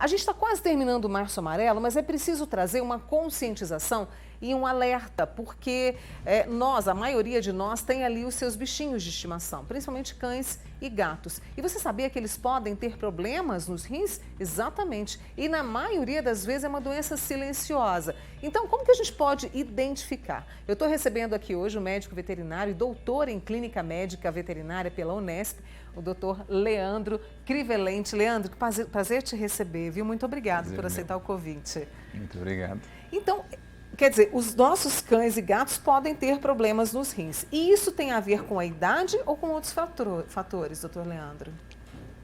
A gente está quase terminando o Março Amarelo, mas é preciso trazer uma conscientização e um alerta, porque a maioria de nós tem ali os seus bichinhos de estimação, principalmente cães e gatos. E você sabia que eles podem ter problemas nos rins? Exatamente. E na maioria das vezes é uma doença silenciosa. Então, como que a gente pode identificar? Eu estou recebendo aqui hoje o médico veterinário e doutor em clínica médica veterinária pela Unesp, o doutor Leandro Crivelente. Leandro, que prazer te receber, viu? Muito obrigado por aceitar o convite. Muito obrigado. Então, quer dizer, os nossos cães e gatos podem ter problemas nos rins. E isso tem a ver com a idade ou com outros fatores, doutor Leandro?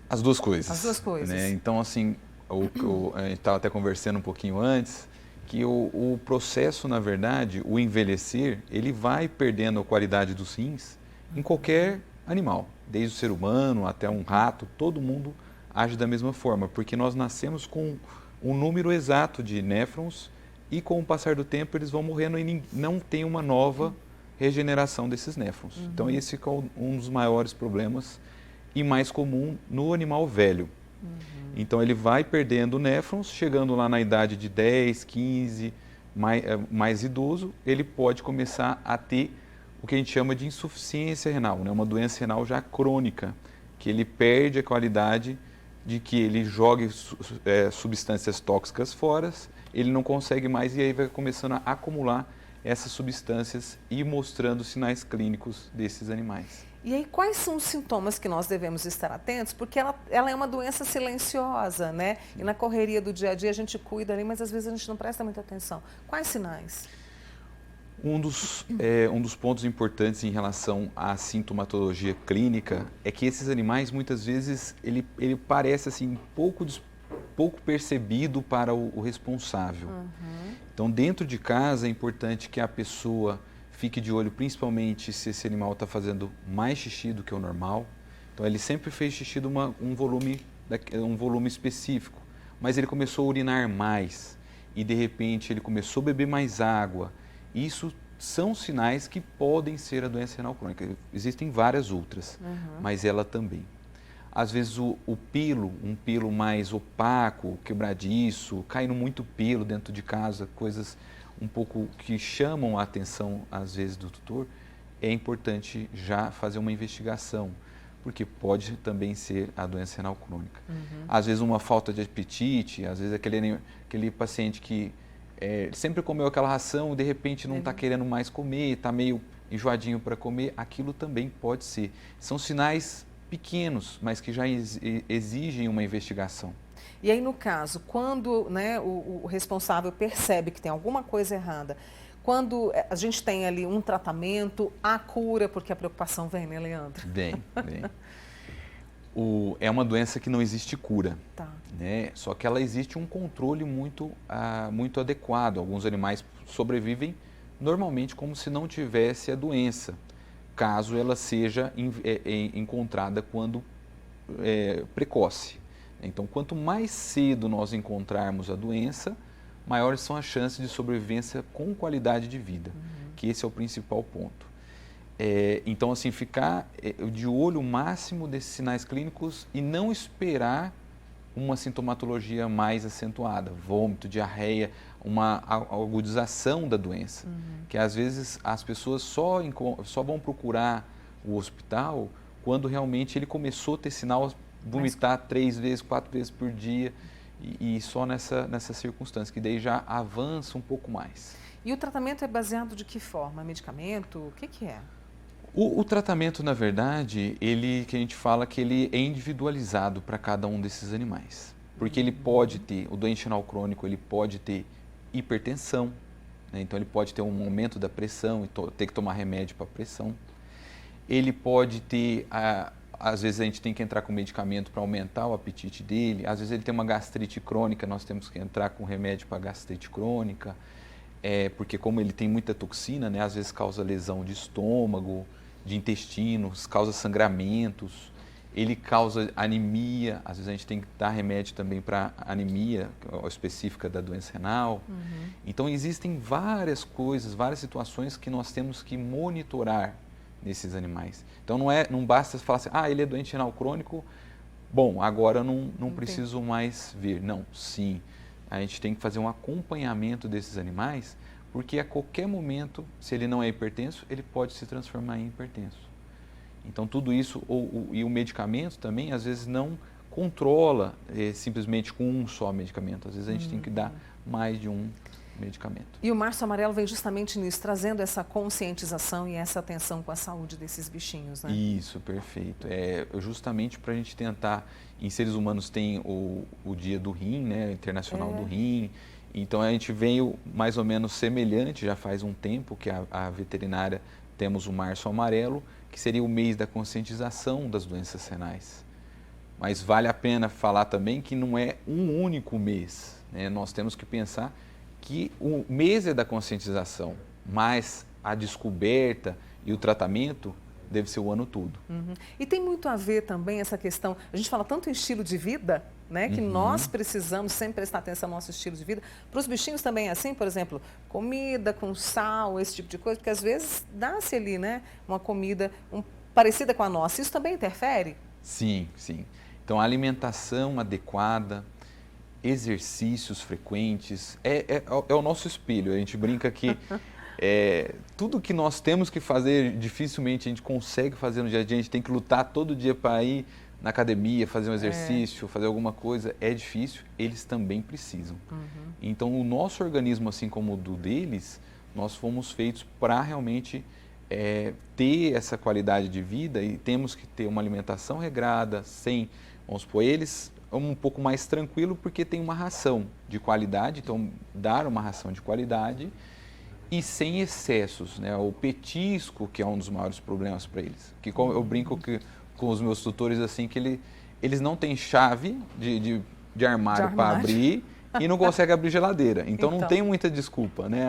As duas coisas. As duas coisas. Né? Então, assim, a gente estava até conversando um pouquinho antes, que o processo, na verdade, o envelhecer, ele vai perdendo a qualidade dos rins em qualquer animal. Desde o ser humano até um rato, todo mundo age da mesma forma, porque nós nascemos com um número exato de néfrons e com o passar do tempo eles vão morrendo e não tem uma nova regeneração desses néfrons. Então esse é um dos maiores problemas e mais comum no animal velho. Então ele vai perdendo néfrons, chegando lá na idade de 10, 15, mais idoso, ele pode começar a ter o que a gente chama de insuficiência renal, né? Uma doença renal já crônica, que ele perde a qualidade de que ele jogue substâncias tóxicas fora, ele não consegue mais e aí vai começando a acumular essas substâncias e mostrando sinais clínicos desses animais. E aí, quais são os sintomas que nós devemos estar atentos? Porque ela é uma doença silenciosa, né? E na correria do dia a dia a gente cuida ali, mas às vezes a gente não presta muita atenção. Quais sinais? Um dos pontos importantes em relação à sintomatologia clínica é que esses animais, muitas vezes, ele parece assim, pouco percebido para o responsável. Então, dentro de casa, é importante que a pessoa fique de olho, principalmente se esse animal está fazendo mais xixi do que o normal. Então, ele sempre fez xixi de um volume específico, mas ele começou a urinar mais e, de repente, ele começou a beber mais água. Isso são sinais que podem ser a doença renal crônica. Existem várias outras, mas ela também. Às vezes um pelo mais opaco, quebradiço, caindo muito pelo dentro de casa, coisas um pouco que chamam a atenção às vezes do tutor, é importante já fazer uma investigação, porque pode também ser a doença renal crônica. Às vezes uma falta de apetite, às vezes aquele paciente que sempre comeu aquela ração e de repente não está querendo mais comer, está meio enjoadinho para comer, aquilo também pode ser. São sinais pequenos, mas que já exigem uma investigação. E aí, no caso, quando o responsável percebe que tem alguma coisa errada, quando a gente tem ali um tratamento, a cura, porque a preocupação vem, né, Leandro? Vem. É uma doença que não existe cura, né? Só que ela existe um controle muito adequado. Alguns animais sobrevivem normalmente como se não tivesse a doença, caso ela seja encontrada quando precoce. Então, quanto mais cedo nós encontrarmos a doença, maiores são as chances de sobrevivência com qualidade de vida, que esse é o principal ponto. Então, assim, ficar de olho máximo desses sinais clínicos e não esperar uma sintomatologia mais acentuada, vômito, diarreia, uma agudização da doença, que às vezes as pessoas só vão procurar o hospital quando realmente ele começou a ter sinal, vomitar 3 vezes, 4 vezes por dia e só nessa circunstância, que daí já avança um pouco mais. E o tratamento é baseado de que forma? Medicamento? O que é? O tratamento, na verdade, que a gente fala que ele é individualizado para cada um desses animais. Porque ele pode ter, o doente renal crônico, ele pode ter hipertensão, né? Então ele pode ter um aumento da pressão e ter que tomar remédio para a pressão. Ele pode ter, às vezes a gente tem que entrar com medicamento para aumentar o apetite dele. Às vezes ele tem uma gastrite crônica, nós temos que entrar com remédio para gastrite crônica. Porque como ele tem muita toxina, né? Às vezes causa lesão de estômago, de intestinos, causa sangramentos, ele causa anemia, às vezes a gente tem que dar remédio também para anemia específica da doença renal. Então existem várias coisas, várias situações que nós temos que monitorar nesses animais. Então não basta falar assim, ele é doente renal crônico, bom, agora eu não Entendi. preciso mais vir. Não, sim, a gente tem que fazer um acompanhamento desses animais, porque a qualquer momento, se ele não é hipertenso, ele pode se transformar em hipertenso. Então tudo isso, e o medicamento também, às vezes não controla simplesmente com um só medicamento. Às vezes a gente tem que dar mais de um medicamento. E o Março Amarelo vem justamente nisso, trazendo essa conscientização e essa atenção com a saúde desses bichinhos, né? Isso, perfeito. Justamente para a gente tentar, em seres humanos tem o dia do rim, né, internacional do rim, então a gente veio mais ou menos semelhante, já faz um tempo que a veterinária temos o Março Amarelo, que seria o mês da conscientização das doenças renais. Mas vale a pena falar também que não é um único mês, né? Nós temos que pensar que o mês é da conscientização, mas a descoberta e o tratamento deve ser o ano todo. E tem muito a ver também essa questão, a gente fala tanto em estilo de vida, né, que nós precisamos sempre prestar atenção no nosso estilo de vida. Para os bichinhos também é assim, por exemplo, comida com sal, esse tipo de coisa, porque às vezes dá-se ali, né, uma comida parecida com a nossa, isso também interfere? Sim, sim. Então a alimentação adequada, exercícios frequentes, é o nosso espelho. A gente brinca que tudo que nós temos que fazer, dificilmente a gente consegue fazer no dia a dia. A gente tem que lutar todo dia para ir na academia, fazer um exercício, fazer alguma coisa. É difícil, eles também precisam. Então o nosso organismo, assim como o do deles, nós fomos feitos para realmente ter essa qualidade de vida e temos que ter uma alimentação regrada, sem, vamos supor, eles um pouco mais tranquilo porque tem uma ração de qualidade, então dar uma ração de qualidade e sem excessos, né? O petisco, que é um dos maiores problemas para eles, que eu brinco com os meus tutores assim, que eles não têm chave de armário para abrir e não conseguem abrir geladeira, então não tem muita desculpa, né?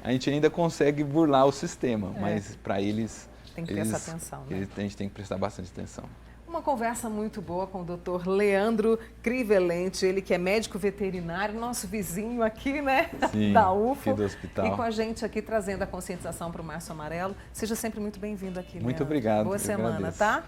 A gente ainda consegue burlar o sistema, mas para eles... Tem que prestar atenção, né? A gente tem que prestar bastante atenção. Uma conversa muito boa com o Dr. Leandro Crivelente, ele que é médico veterinário, nosso vizinho aqui, né? Sim, da UFO. aqui do hospital. E com a gente aqui trazendo a conscientização para o Março Amarelo. Seja sempre muito bem-vindo aqui, Muito Leandro. obrigado. Boa semana, agradeço. tá?